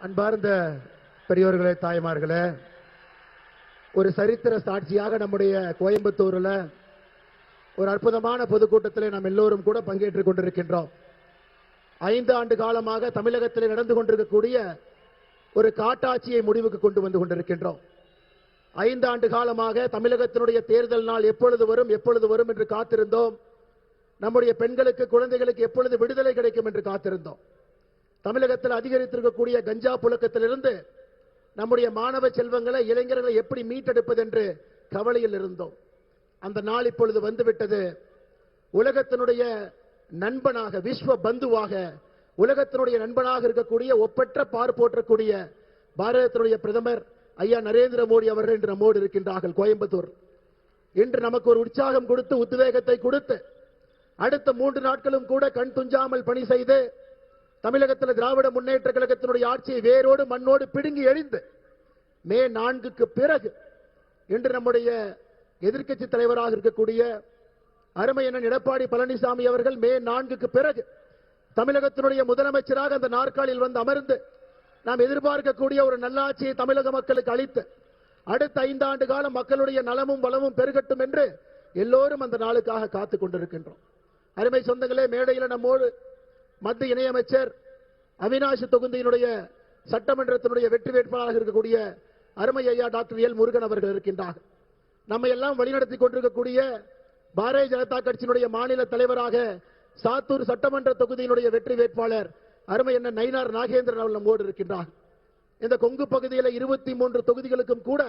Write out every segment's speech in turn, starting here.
அன்பார்ந்த பெரியோர்களே, தாய்மார்களே, ஒரு சரித்திர சாட்சியாக நம்முடைய கோயம்புத்தூர்ல ஒரு அற்புதமான பொதுக்கூட்டத்தில் நாம் எல்லோரும் கூட பங்கேற்றுக் கொண்டிருக்கின்றோம். 5 ஆண்டு காலமாக தமிழகத்தில் நடந்து கொண்டிருக்கக்கூடிய ஒரு காட்டாட்சியை முடிவுக்கு கொண்டு வந்து கொண்டிருக்கின்றோம். 5 ஆண்டு காலமாக தமிழகத்தினுடைய தேர்தல் நாள் எப்பொழுது வரும் என்று காத்திருந்தோம். நம்முடைய பெண்களுக்கு, குழந்தைகளுக்கு எப்பொழுது விடுதலை கிடைக்கும் என்று காத்திருந்தோம். தமிழகத்தில் அதிகரித்திருக்கக்கூடிய கஞ்சா புழக்கத்திலிருந்து நம்முடைய மாணவ செல்வங்களை, இளைஞர்களை எப்படி மீட்டெடுப்பது என்று கவலையில் இருந்தோம். அந்த நாள் இப்பொழுது வந்துவிட்டது. உலகத்தினுடைய நண்பனாக, விஸ்வ பந்துவாக, உலகத்தினுடைய நண்பனாக இருக்கக்கூடிய, ஒப்பற்ற பார்ப்போற்றக்கூடிய பாரதத்தினுடைய பிரதமர் ஐயா நரேந்திர மோடி அவர்கள் இன்று நம்மோடு இருக்கின்றார்கள் கோயம்புத்தூர். இன்று நமக்கு ஒரு உற்சாகம் கொடுத்து, உத்வேகத்தை கொடுத்து, அடுத்த 3 நாட்களும் கூட கண் துஞ்சாமல் பணி செய்து தமிழகத்தில் திராவிட முன்னேற்ற கழகத்தினுடைய ஆட்சியை வேரோடு மண்ணோடு பிடுங்கி எறிந்து மே 4க்கு பிறகு இன்று நம்முடைய எதிர்க்கட்சி தலைவராக இருக்கக்கூடிய அருமையண்ணன் எடப்பாடி பழனிசாமி அவர்கள் மே 4க்கு பிறகு தமிழகத்தினுடைய முதலமைச்சராக அந்த நாற்காலில் வந்து அமர்ந்து நாம் எதிர்பார்க்கக்கூடிய ஒரு நல்லாட்சியை தமிழக மக்களுக்கு அளித்து அடுத்த 5 ஆண்டு காலம் மக்களுடைய நலமும் வளமும் பெருகட்டும் என்று எல்லோரும் அந்த நாளுக்காக காத்துக் கொண்டிருக்கின்றோம். அருமை சொந்தங்களே, மேடையில் நம்மோடு மத்திய இணையமைச்சர், அவினாசி தொகுதியினுடைய சட்டமன்றத்தினுடைய வெற்றி வேட்பாளராக இருக்கக்கூடிய அருமை ஐயா டாக்டர் எல் முருகன் அவர்கள் இருக்கின்றார். நம்மை எல்லாம் வழிநடத்தி கொண்டிருக்கக்கூடிய பாரதிய ஜனதா கட்சியினுடைய மாநில தலைவராக சாத்தூர் சட்டமன்ற தொகுதியினுடைய வெற்றி வேட்பாளர் அருமை என்ன நயினார் நாகேந்திரன் அவர்கள் நம்மோடு இருக்கின்றார். இந்த கொங்கு பகுதியில் 23 தொகுதிகளுக்கும் கூட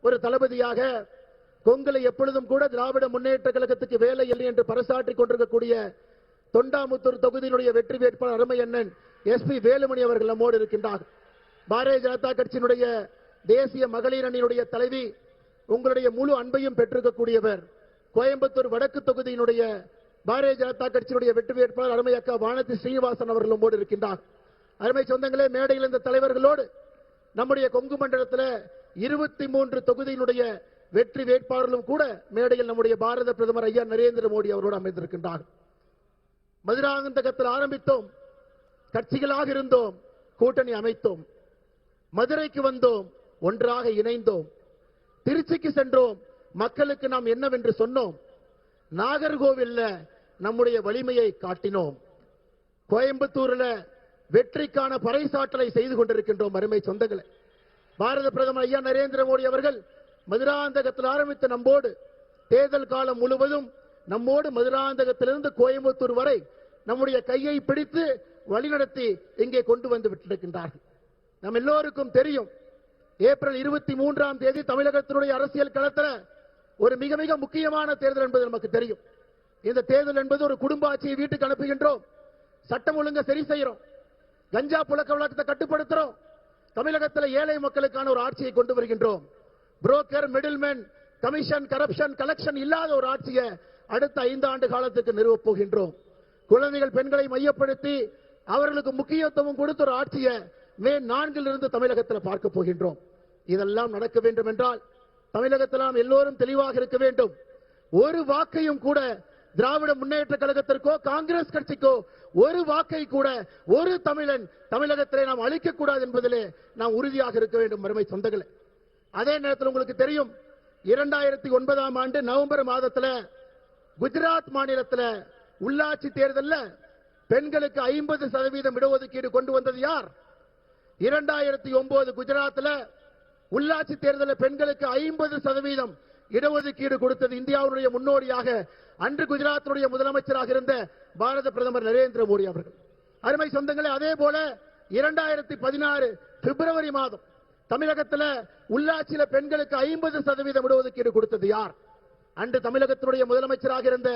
ஒரு தளபதியாக, கொங்குல எப்பொழுதும் கூட திராவிட முன்னேற்ற கழகத்துக்கு வேலை இல்லை என்று பறைசாற்றிக் கொண்டிருக்கக்கூடிய தொண்டாமுத்தூர் தொகுதியினுடைய வெற்றி வேட்பாளர் அருமை அண்ணன் SP வேலுமணி அவர்கள் நம்மோடு இருக்கின்றார். பாரதிய ஜனதா கட்சியினுடைய தேசிய மகளிர் அணியினுடைய தலைவி, உங்களுடைய முழு அன்பையும் பெற்றிருக்கக்கூடியவர், கோயம்புத்தூர் வடக்கு தொகுதியினுடைய பாரதிய ஜனதா கட்சியினுடைய வெற்றி வேட்பாளர் அருமை அக்கா வானதி ஸ்ரீனிவாசன் அவர்கள் நம்மோடு இருக்கின்றார். அருமை சொந்தங்களே, மேடையில் இந்த தலைவர்களோடு நம்முடைய கொங்கு மண்டலத்தில் 23 தொகுதியினுடைய வெற்றி வேட்பாளர்களும் கூட மேடையில் நம்முடைய பாரத பிரதமர் ஐயா நரேந்திர மோடி அவரோடு அமைந்திருக்கின்றார். மதுராந்தகத்தில் ஆரம்பித்தோம், கட்சிகளாக இருந்தோம், கூட்டணி அமைத்தோம், மதுரைக்கு வந்தோம், ஒன்றாக இணைந்தோம், திருச்சிக்கு சென்றோம், மக்களுக்கு நாம் என்னவென்று சொன்னோம், நாகர்கோவில்ல நம்முடைய வலிமையை காட்டினோம், கோயம்புத்தூர்ல வெற்றிக்கான பறைசாற்றலை செய்து கொண்டிருக்கின்றோம். அருமை சொந்தங்களே, பாரத பிரதமர் ஐயா நரேந்திர மோடி அவர்கள் மதுராந்தகத்தில் ஆரம்பித்த நம்மோடு தேர்தல் காலம் முழுவதும் நம்மோடு மதுராந்தகத்திலிருந்து கோயம்புத்தூர் வரை நம்முடைய கையை பிடித்து வழிநடத்தி இங்கே கொண்டு வந்து விட்டிருக்கின்றார்கள். நம் எல்லோருக்கும் தெரியும், ஏப்ரல் 23ஆம் தேதி தமிழகத்தினுடைய அரசியல் களத்தில் ஒரு மிக மிக முக்கியமான தேர்தல் என்பது நமக்கு தெரியும். இந்த தேர்தல் என்பது ஒரு குடும்ப ஆட்சியை வீட்டுக்கு அனுப்புகின்றோம், சட்டம் ஒழுங்கை சரி செய்கிறோம், கஞ்சா புழக்க வழக்கத்தை கட்டுப்படுத்துறோம், தமிழகத்தில் ஏழை மக்களுக்கான ஒரு ஆட்சியை கொண்டு வருகின்றோம். Broker, middleman, commission, corruption, collection இல்லாத ஒரு ஆட்சியை அடுத்த 5 ஆண்டு காலத்துக்கு நிறுவப் போகின்றோம். குழந்தைகள், பெண்களை மையப்படுத்தி அவர்களுக்கு முக்கியத்துவம் கொடுத்த ஒரு ஆட்சியை மே 4லிருந்து தமிழகத்தில் பார்க்க போகின்றோம். இதெல்லாம் நடக்க வேண்டும் என்றால் தமிழகத்தில் நாம் எல்லோரும் தெளிவாக இருக்க வேண்டும். ஒரு வாக்கையும் கூட திராவிட முன்னேற்ற கழகத்திற்கோ காங்கிரஸ் கட்சிக்கோ ஒரு வாக்கை கூட ஒரு தமிழன் தமிழகத்திலே நாம் அளிக்க கூடாது என்பதிலே நாம் உறுதியாக இருக்க வேண்டும். அருமை சொந்தங்களே, அதே நேரத்தில் உங்களுக்கு தெரியும், 2009ஆம் ஆண்டு நவம்பர் மாதத்தில் குஜராத் மாநிலத்தில் உள்ளாட்சி தேர்தலில் பெண்களுக்கு 50% இடஒதுக்கீடு கொண்டு வந்தது யார்? 2009 குஜராத்தில் உள்ளாட்சி தேர்தலில் பெண்களுக்கு 50% இடஒதுக்கீடு கொடுத்தது இந்தியாவுடைய முன்னோடியாக அன்று குஜராத்துடைய முதலமைச்சராக இருந்த பாரத பிரதமர் நரேந்திர மோடி அவர்கள். அருமை சொந்தங்களே, அதே போல 2016 பிப்ரவரி மாதம் தமிழகத்தில் உள்ளாட்சியில் பெண்களுக்கு 50% இடஒதுக்கீடு கொடுத்தது யார்? அன்று தமிழகத்தினுடைய முதலமைச்சராக இருந்த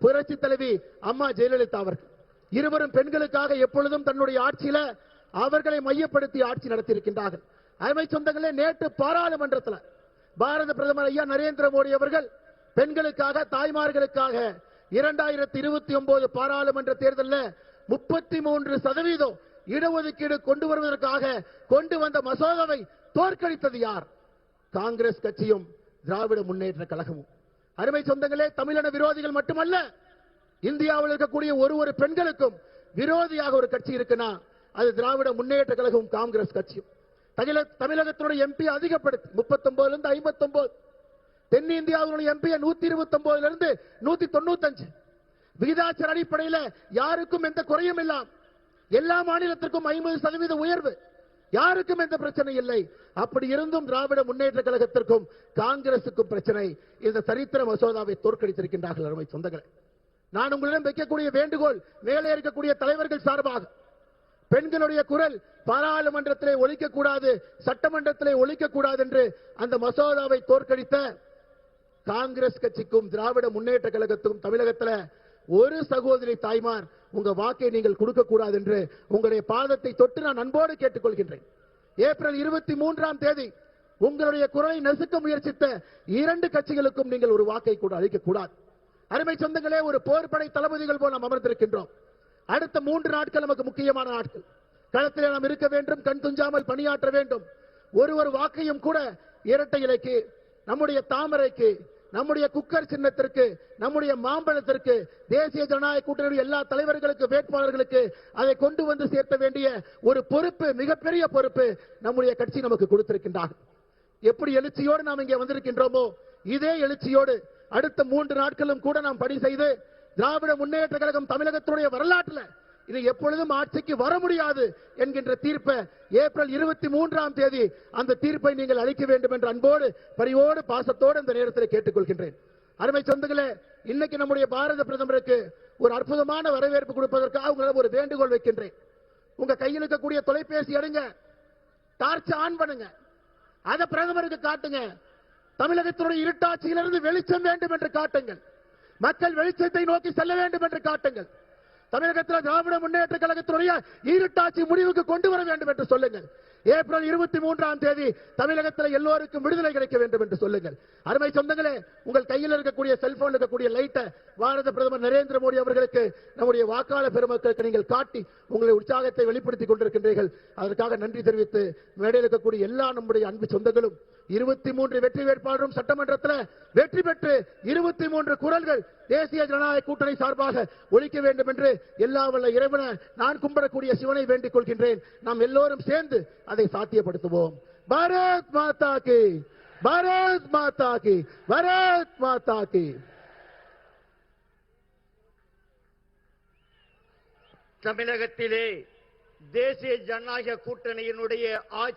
புரட்சி தலைவி அம்மா ஜெயலலிதா அவர்கள். இருவரும் பெண்களுக்காக எப்பொழுதும் தன்னுடைய ஆட்சியில அவர்களை மையப்படுத்தி ஆட்சி நடத்தியிருக்கின்றார்கள். அருமை சொந்தங்களே, நேற்று பாராளுமன்றத்தில் பாரத பிரதமர் ஐயா நரேந்திர மோடி அவர்கள் பெண்களுக்காக, தாய்மார்களுக்காக 2029 பாராளுமன்ற தேர்தலில் 33% இடஒதுக்கீடு கொண்டு வருவதற்காக கொண்டு வந்த மசோதாவை தோற்கடித்தது யார்? காங்கிரஸ் கட்சியும் திராவிட முன்னேற்ற கழகமும். அருமை சொந்தங்களே, தமிழன விரோதிகள் மட்டுமல்ல, இந்தியாவில் இருக்கக்கூடிய ஒரு பெண்களுக்கும் விரோதியாக ஒரு கட்சி இருக்குன்னா அது திராவிட முன்னேற்ற கழகம் காங்கிரஸ் கட்சியும். தமிழகத்தினுடைய எம்பி அதிகப்படுத்தி 39 இருந்து 59, தென்னிந்தியாவினுடைய எம்பி 129 இருந்து 195 விகிதாச்சார அடிப்படையில் யாருக்கும் எந்த குறையும் இல்லாம், எல்லா மாநிலத்திற்கும் 50% உயர்வு, யாருக்கும் எந்த பிரச்சனை இல்லை. அப்படி இருந்தும் திராவிட முன்னேற்ற கழகத்திற்கும் காங்கிரசுக்கும் பிரச்சனை. இந்த சரித்திர மசோதாவை தோற்கடித்திருக்கின்றார்கள். அருமை சொந்தங்களே, நான் உங்களிடம் வைக்கக்கூடிய வேண்டுகோள், மேலே இருக்கக்கூடிய தலைவர்கள் சார்பாக பெண்களுடைய குரல் பாராளுமன்றத்திலே ஒலிக்கக்கூடாது, சட்டமன்றத்திலே ஒலிக்கக்கூடாது என்று அந்த மசோதாவை தோற்கடித்த காங்கிரஸ் கட்சிக்கும் திராவிட முன்னேற்ற கழகத்துக்கும் தமிழகத்தில் ஒரு சகோதரி தாய்மார் உங்க வாக்கை நீங்கள் கொடுக்க கூடாது என்று உங்களுடைய பாதத்தை தொட்டு நான் அன்போடு கேட்டுக்கொள்கின்றேன். ஏப்ரல் 23ஆம் தேதி உங்களுடைய குரலை நசுக்க முயற்சித்த 2 கட்சிகளுக்கும் நீங்கள் ஒரு வாக்கை கூட அளிக்க கூடாது. அருமை சொந்தங்களே, ஒரு போர்படை தளபதிகள் போல் நாம் அமர்ந்திருக்கின்றோம். அடுத்த 3 நாட்கள் நமக்கு முக்கியமான நாட்கள். களத்திலே நாம் இருக்க வேண்டும், கண் துஞ்சாமல் பணியாற்ற வேண்டும். ஒரு வாக்கையும் கூட இரட்டை இலைக்கு, நம்முடைய தாமரைக்கு, நம்முடைய குக்கர் சின்னத்திற்கு, நம்முடைய மாம்பழத்திற்கு, தேசிய ஜனநாயக கூட்டணி எல்லா தலைவர்களுக்கு, வேட்பாளர்களுக்கு அதை கொண்டு வந்து சேர்த்த வேண்டிய ஒரு பொறுப்பு, மிகப்பெரிய பொறுப்பு நம்முடைய கட்சி நமக்கு கொடுத்திருக்கின்றார். எப்படி எழுச்சியோடு நாம் இங்கே வந்திருக்கின்றோமோ இதே எழுச்சியோடு அடுத்த 3 நாட்களும் கூட நாம் பணி செய்து திராவிட முன்னேற்ற கழகம் தமிழகத்துடைய வரலாற்றில் இது எப்பொழுதும் ஆட்சிக்கு வர முடியாது என்கின்ற தீர்ப்பை ஏப்ரல் 23ஆம் தேதி அந்த தீர்ப்பை நீங்கள் அளிக்க வேண்டும் என்று அன்போடு, பரிவோடு, பாசத்தோடு இந்த நேரத்தில் கேட்டுக்கொள்கின்றேன். அருமை சொந்தங்களே, இன்னைக்கு நம்முடைய பாரத பிரதமருக்கு ஒரு அற்புதமான வரவேற்பு கொடுப்பதற்காக உங்களிடம் ஒரு வேண்டுகோள் வைக்கின்றேன். உங்க கையில் இருக்கக்கூடிய தொலைபேசி எடுங்க, டார்ச் ஆன் பண்ணுங்க, அதை பிரதமருக்கு காட்டுங்க. தமிழகத்தினுடைய இருட்டாட்சியிலிருந்து வெளிச்சம் வேண்டும் என்று காட்டுங்கள். மக்கள் வெளிச்சத்தை நோக்கி செல்ல வேண்டும் என்று காட்டுங்கள். தமிழகத்தில் திராவிட முன்னேற்ற கழகத்தினுடைய இருட்டாட்சி முடிவுக்கு கொண்டு வர வேண்டும் என்று சொல்லுங்கள். ஏப்ரல் 23ஆம் தேதி தமிழகத்தில் எல்லோருக்கும் விடுதலை கிடைக்க வேண்டும் என்று சொல்லுங்கள். அருமை சொந்தங்களே, உங்கள் கையில் இருக்கக்கூடிய செல்போன் இருக்கக்கூடிய லைட்டை பாரத பிரதமர் நரேந்திர மோடி அவர்களுக்கு, நம்முடைய வாக்காளர் பெருமக்களுக்கு நீங்கள் காட்டி உங்களுடைய உற்சாகத்தை வெளிப்படுத்திக் கொண்டிருக்கின்றீர்கள். அதற்காக நன்றி தெரிவித்து மேடையில் இருக்கக்கூடிய எல்லா நம்முடைய அன்பு சொந்தங்களும் 23 வெற்றி வேட்பாளரும் சட்டமன்றத்தில் வெற்றி பெற்று 23 குரல்கள் தேசிய ஜனநாயக கூட்டணி சார்பாக ஒலிக்க வேண்டும் என்று எல்லா வல்ல இறைவனை நான் கும்பிடக்கூடிய சிவனை வேண்டிக் கொள்கின்றேன். நாம் எல்லோரும் சேர்ந்து அதை சாத்தியப்படுத்துவோம். பாரத் மாதா கி, பாரத் மாதா கி, பாரத் மாதா கி. தமிழகத்திலே தேசிய ஜனநாயக கூட்டணியினுடைய ஆட்சி